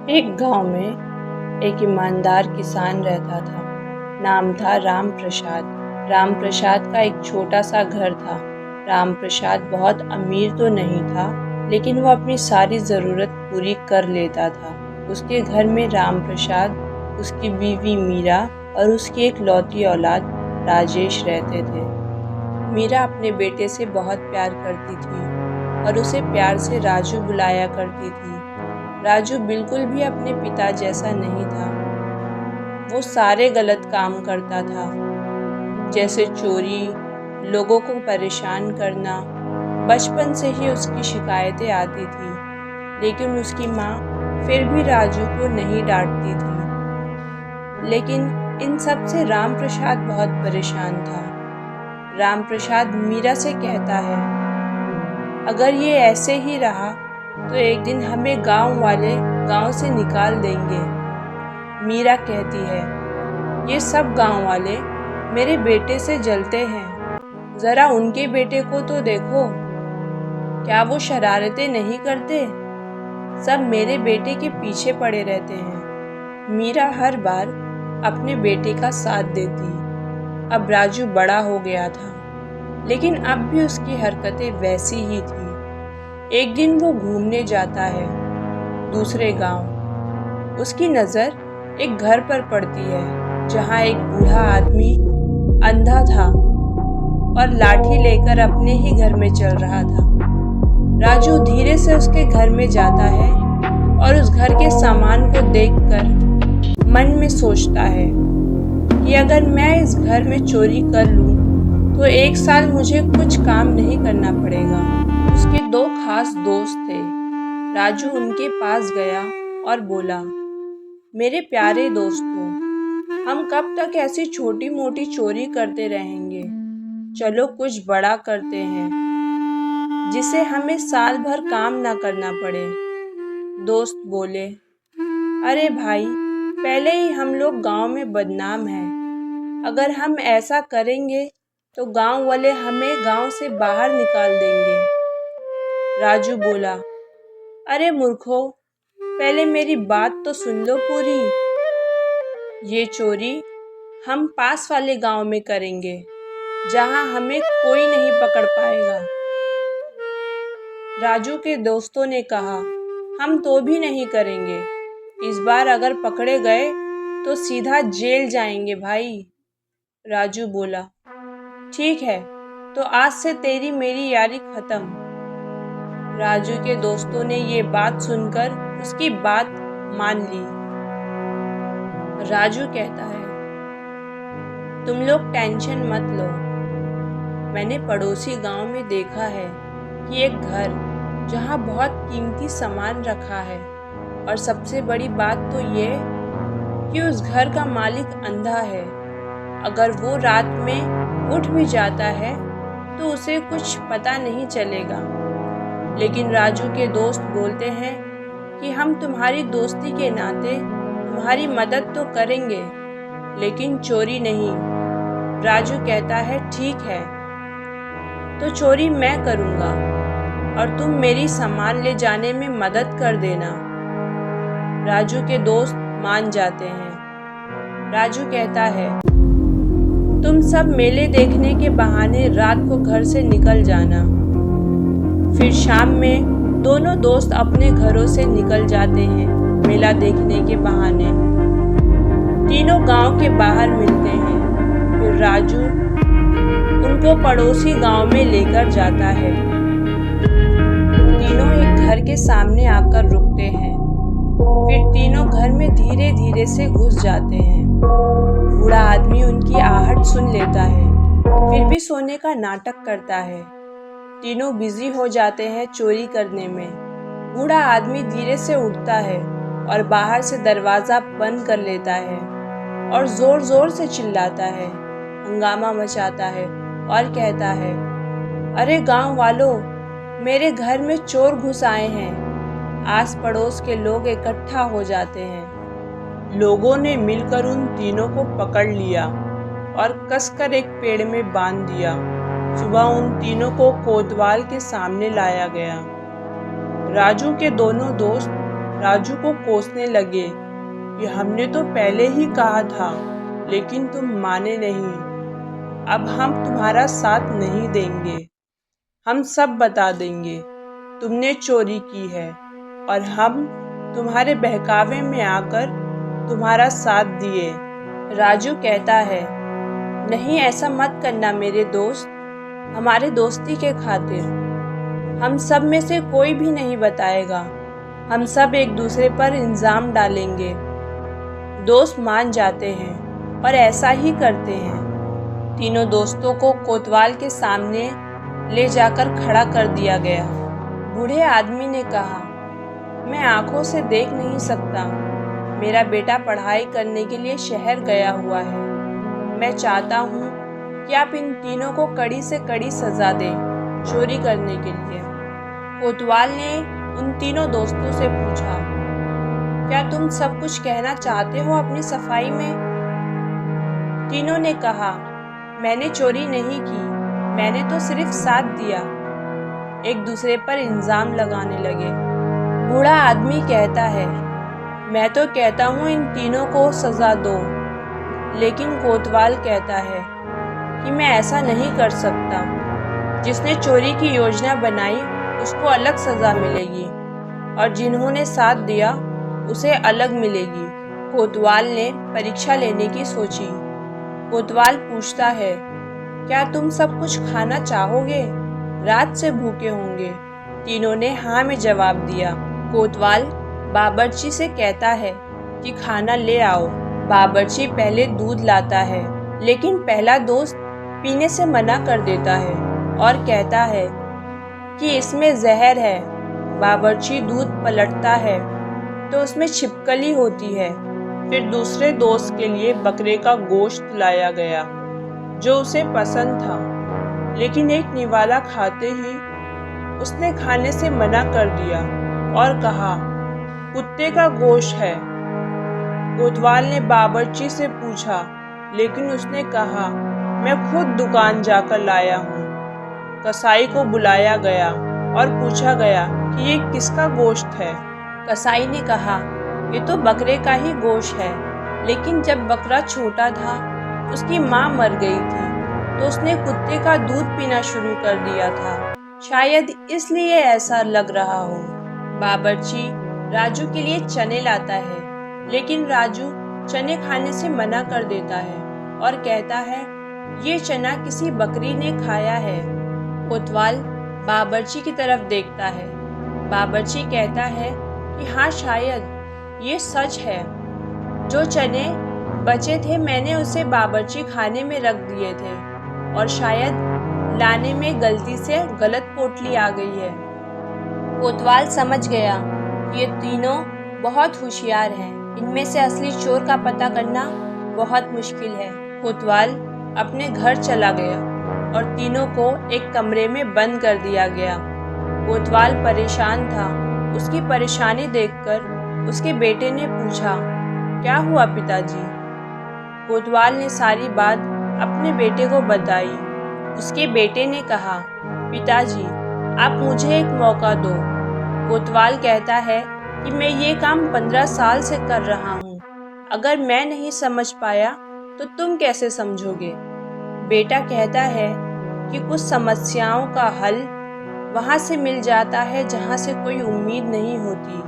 एक गांव में एक ईमानदार किसान रहता था। नाम था राम प्रसाद। राम प्रसाद का एक छोटा सा घर था। राम प्रसाद बहुत अमीर तो नहीं था, लेकिन वो अपनी सारी ज़रूरत पूरी कर लेता था। उसके घर में राम प्रसाद, उसकी बीवी मीरा और उसकी एक लौती औलाद राजेश रहते थे। मीरा अपने बेटे से बहुत प्यार करती थी और उसे प्यार से राजू बुलाया करती थी। राजू बिल्कुल भी अपने पिता जैसा नहीं था। वो सारे गलत काम करता था, जैसे चोरी, लोगों को परेशान करना। बचपन से ही उसकी शिकायतें आती थी, लेकिन उसकी माँ फिर भी राजू को नहीं डांटती थी। लेकिन इन सब से राम प्रसाद बहुत परेशान था। राम प्रसाद मीरा से कहता है, अगर ये ऐसे ही रहा तो एक दिन हमें गांव वाले गांव से निकाल देंगे। मीरा कहती है, ये सब गांव वाले मेरे बेटे से जलते हैं। ज़रा उनके बेटे को तो देखो, क्या वो शरारतें नहीं करते? सब मेरे बेटे के पीछे पड़े रहते हैं। मीरा हर बार अपने बेटे का साथ देती। अब राजू बड़ा हो गया था, लेकिन अब भी उसकी हरकतें वैसी ही थी। एक दिन वो घूमने जाता है दूसरे गांव। उसकी नज़र एक घर पर पड़ती है, जहां एक बूढ़ा आदमी अंधा था और लाठी लेकर अपने ही घर में चल रहा था। राजू धीरे से उसके घर में जाता है और उस घर के सामान को देखकर मन में सोचता है कि अगर मैं इस घर में चोरी कर लूं तो एक साल मुझे कुछ काम नहीं करना पड़ेगा। उसके दो खास दोस्त थे। राजू उनके पास गया और बोला, मेरे प्यारे दोस्तों, हम कब तक ऐसी छोटी मोटी चोरी करते रहेंगे? चलो कुछ बड़ा करते हैं, जिसे हमें साल भर काम ना करना पड़े। दोस्त बोले, अरे भाई, पहले ही हम लोग गांव में बदनाम हैं। अगर हम ऐसा करेंगे तो गांव वाले हमें गांव से बाहर निकाल देंगे। राजू बोला, अरे मूर्खों, पहले मेरी बात तो सुन लो पूरी। ये चोरी हम पास वाले गांव में करेंगे, जहां हमें कोई नहीं पकड़ पाएगा। राजू के दोस्तों ने कहा, हम तो भी नहीं करेंगे। इस बार अगर पकड़े गए तो सीधा जेल जाएंगे भाई। राजू बोला, ठीक है, तो आज से तेरी मेरी यारी खत्म। राजू के दोस्तों ने ये बात सुनकर उसकी बात मान ली। राजू कहता है, तुम लोग टेंशन मत लो। मैंने पड़ोसी गांव में देखा है कि एक घर जहां बहुत कीमती सामान रखा है, और सबसे बड़ी बात तो ये कि उस घर का मालिक अंधा है। अगर वो रात में उठ भी जाता है तो उसे कुछ पता नहीं चलेगा। लेकिन राजू के दोस्त बोलते हैं कि हम तुम्हारी दोस्ती के नाते तुम्हारी मदद तो करेंगे, लेकिन चोरी नहीं। राजू कहता है, ठीक है, तो चोरी मैं करूँगा और तुम मेरी सामान ले जाने में मदद कर देना। राजू के दोस्त मान जाते हैं। राजू कहता है, तुम सब मेले देखने के बहाने रात को घर से निकल जाना। फिर शाम में दोनों दोस्त अपने घरों से निकल जाते हैं मेला देखने के बहाने। तीनों गांव के बाहर मिलते हैं। फिर राजू उनको पड़ोसी गांव में लेकर जाता है। तीनों एक घर के सामने आकर रुकते हैं। फिर तीनों घर में धीरे धीरे से घुस जाते हैं। बूढ़ा आदमी उनकी आहट सुन लेता है, फिर भी सोने का नाटक करता है। तीनों बिजी हो जाते हैं चोरी करने में। बूढ़ा आदमी धीरे से उठता है और बाहर से दरवाज़ा बंद कर लेता है और ज़ोर ज़ोर से चिल्लाता है, हंगामा मचाता है और कहता है, अरे गांव वालों, मेरे घर में चोर घुस आए हैं। आस पड़ोस के लोग इकट्ठा हो जाते हैं। लोगों ने मिलकर उन तीनों को पकड़ लिया और कसकर एक पेड़ में बांध दिया। सुबह उन तीनों को कोतवाल के सामने लाया गया। राजू के दोनों दोस्त राजू को कोसने लगे कि हमने तो पहले ही कहा था, लेकिन तुम माने नहीं। अब हम तुम्हारा साथ नहीं देंगे। हम सब बता देंगे तुमने चोरी की है और हम तुम्हारे बहकावे में आकर तुम्हारा साथ दिए। राजू कहता है, नहीं ऐसा मत करना मेरे दोस्त, हमारे दोस्ती के खातिर हम सब में से कोई भी नहीं बताएगा। हम सब एक दूसरे पर इल्ज़ाम डालेंगे। दोस्त मान जाते हैं और ऐसा ही करते हैं। तीनों दोस्तों को कोतवाल के सामने ले जाकर खड़ा कर दिया गया। बूढ़े आदमी ने कहा, मैं आंखों से देख नहीं सकता। मेरा बेटा पढ़ाई करने के लिए शहर गया हुआ है। मैं चाहता हूँ कि आप इन तीनों को कड़ी से कड़ी सज़ा दें चोरी करने के लिए। कोतवाल ने उन तीनों दोस्तों से पूछा, क्या तुम सब कुछ कहना चाहते हो अपनी सफाई में? तीनों ने कहा, मैंने चोरी नहीं की, मैंने तो सिर्फ साथ दिया। एक दूसरे पर इल्ज़ाम लगाने लगे। बूढ़ा आदमी कहता है, मैं तो कहता हूँ इन तीनों को सज़ा दो। लेकिन कोतवाल कहता है कि मैं ऐसा नहीं कर सकता। जिसने चोरी की योजना बनाई उसको अलग सज़ा मिलेगी और जिन्होंने साथ दिया उसे अलग मिलेगी। कोतवाल ने परीक्षा लेने की सोची। कोतवाल पूछता है, क्या तुम सब कुछ खाना चाहोगे? रात से भूखे होंगे। तीनों ने हाँ में जवाब दिया। कोतवाल बावर्ची से कहता है कि खाना ले आओ। बावर्ची पहले दूध लाता है, लेकिन पहला दोस्त पीने से मना कर देता है और कहता है कि इसमें जहर है। बावर्ची दूध पलटता है तो उसमें छिपकली होती है। फिर दूसरे दोस्त के लिए बकरे का गोश्त लाया गया जो उसे पसंद था, लेकिन एक निवाला खाते ही उसने खाने से मना कर दिया और कहा, कुत्ते का गोश्त है। कोतवाल ने बावर्ची से पूछा, लेकिन उसने कहा, मैं खुद दुकान जाकर लाया हूँ। कसाई को बुलाया गया और पूछा गया कि ये किसका गोश्त है। कसाई ने कहा, ये तो बकरे का ही गोश्त है, लेकिन जब बकरा छोटा था उसकी माँ मर गई थी तो उसने कुत्ते का दूध पीना शुरू कर दिया था, शायद इसलिए ऐसा लग रहा हो। बावर्ची राजू के लिए चने लाता है, लेकिन राजू चने खाने से मना कर देता है और कहता है, ये चना किसी बकरी ने खाया है। कोतवाल बावर्ची की तरफ देखता है। बावर्ची कहता है कि हाँ, शायद ये सच है। जो चने बचे थे मैंने उसे बावर्ची खाने में रख दिए थे और शायद लाने में गलती से गलत पोटली आ गई है। कोतवाल समझ गया ये तीनों बहुत होशियार हैं। इनमें से असली चोर का पता करना बहुत मुश्किल है। कोतवाल अपने घर चला गया और तीनों को एक कमरे में बंद कर दिया गया। कोतवाल परेशान था। उसकी परेशानी देखकर उसके बेटे ने पूछा, क्या हुआ पिताजी? कोतवाल ने सारी बात अपने बेटे को बताई। उसके बेटे ने कहा, पिताजी आप मुझे एक मौका दो। कोतवाल कहता है कि मैं ये काम 15 साल से कर रहा हूँ। अगर मैं नहीं समझ पाया तो तुम कैसे समझोगे? बेटा कहता है कि कुछ समस्याओं का हल वहाँ से मिल जाता है जहाँ से कोई उम्मीद नहीं होती।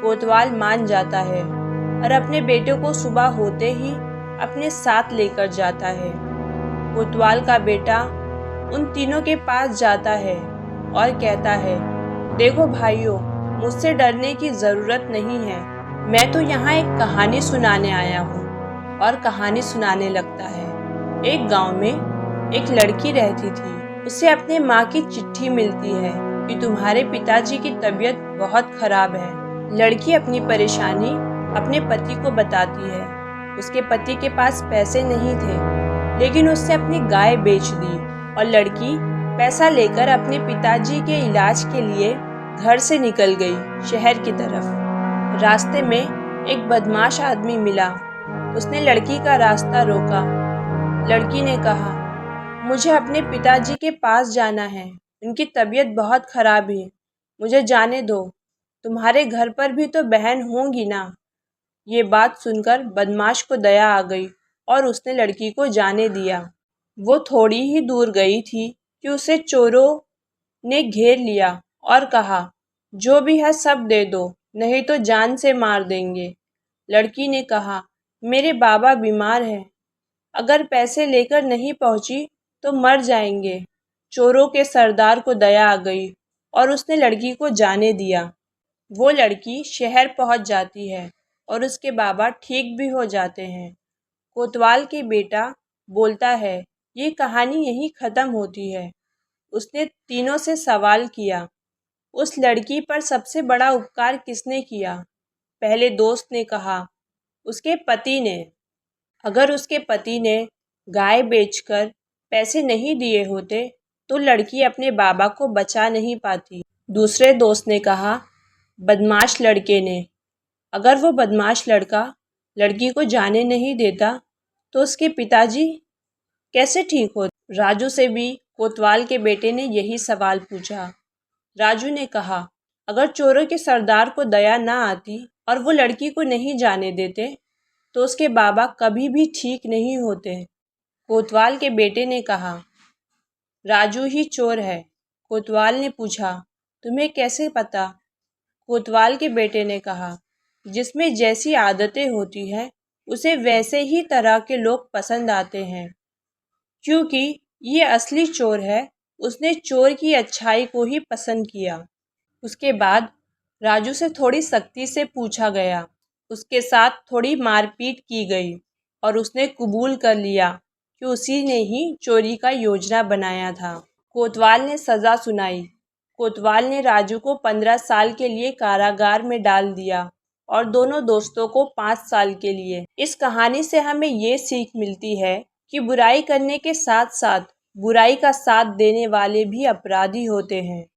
कोतवाल मान जाता है और अपने बेटे को सुबह होते ही अपने साथ लेकर जाता है। कोतवाल का बेटा उन तीनों के पास जाता है और कहता है, देखो भाइयों, मुझसे डरने की ज़रूरत नहीं है। मैं तो यहाँ एक कहानी सुनाने आया हूँ। और कहानी सुनाने लगता है। एक गांव में एक लड़की रहती थी। उसे अपने माँ की चिट्ठी मिलती है कि तुम्हारे पिताजी की तबीयत बहुत खराब है। लड़की अपनी परेशानी अपने पति को बताती है। उसके पति के पास पैसे नहीं थे, लेकिन उसने अपनी गाय बेच दी और लड़की पैसा लेकर अपने पिताजी के इलाज के लिए घर से निकल गई शहर की तरफ। रास्ते में एक बदमाश आदमी मिला। उसने लड़की का रास्ता रोका। लड़की ने कहा, मुझे अपने पिताजी के पास जाना है, उनकी तबीयत बहुत खराब है, मुझे जाने दो। तुम्हारे घर पर भी तो बहन होंगी ना। ये बात सुनकर बदमाश को दया आ गई और उसने लड़की को जाने दिया। वो थोड़ी ही दूर गई थी कि उसे चोरों ने घेर लिया और कहा, जो भी है सब दे दो, नहीं तो जान से मार देंगे। लड़की ने कहा, मेरे बाबा बीमार हैं, अगर पैसे लेकर नहीं पहुंची तो मर जाएंगे। चोरों के सरदार को दया आ गई और उसने लड़की को जाने दिया। वो लड़की शहर पहुंच जाती है और उसके बाबा ठीक भी हो जाते हैं। कोतवाल के बेटा बोलता है, ये कहानी यहीं ख़त्म होती है। उसने तीनों से सवाल किया, उस लड़की पर सबसे बड़ा उपकार किसने किया? पहले दोस्त ने कहा, उसके पति ने। अगर उसके पति ने गाय बेचकर पैसे नहीं दिए होते तो लड़की अपने बाबा को बचा नहीं पाती। दूसरे दोस्त ने कहा, बदमाश लड़के ने। अगर वो बदमाश लड़का लड़की को जाने नहीं देता तो उसके पिताजी कैसे ठीक हो? राजू से भी कोतवाल के बेटे ने यही सवाल पूछा। राजू ने कहा, अगर चोरों के सरदार को दया ना आती और वो लड़की को नहीं जाने देते तो उसके बाबा कभी भी ठीक नहीं होते। कोतवाल के बेटे ने कहा, राजू ही चोर है। कोतवाल ने पूछा, तुम्हें कैसे पता? कोतवाल के बेटे ने कहा, जिसमें जैसी आदतें होती हैं उसे वैसे ही तरह के लोग पसंद आते हैं। क्योंकि ये असली चोर है, उसने चोर की अच्छाई को ही पसंद किया। उसके बाद राजू से थोड़ी सख्ती से पूछा गया, उसके साथ थोड़ी मारपीट की गई और उसने कबूल कर लिया कि उसी ने ही चोरी का योजना बनाया था। कोतवाल ने सज़ा सुनाई। कोतवाल ने राजू को 15 साल के लिए कारागार में डाल दिया और दोनों दोस्तों को 5 साल के लिए। इस कहानी से हमें ये सीख मिलती है कि बुराई करने के साथ साथ बुराई का साथ देने वाले भी अपराधी होते हैं।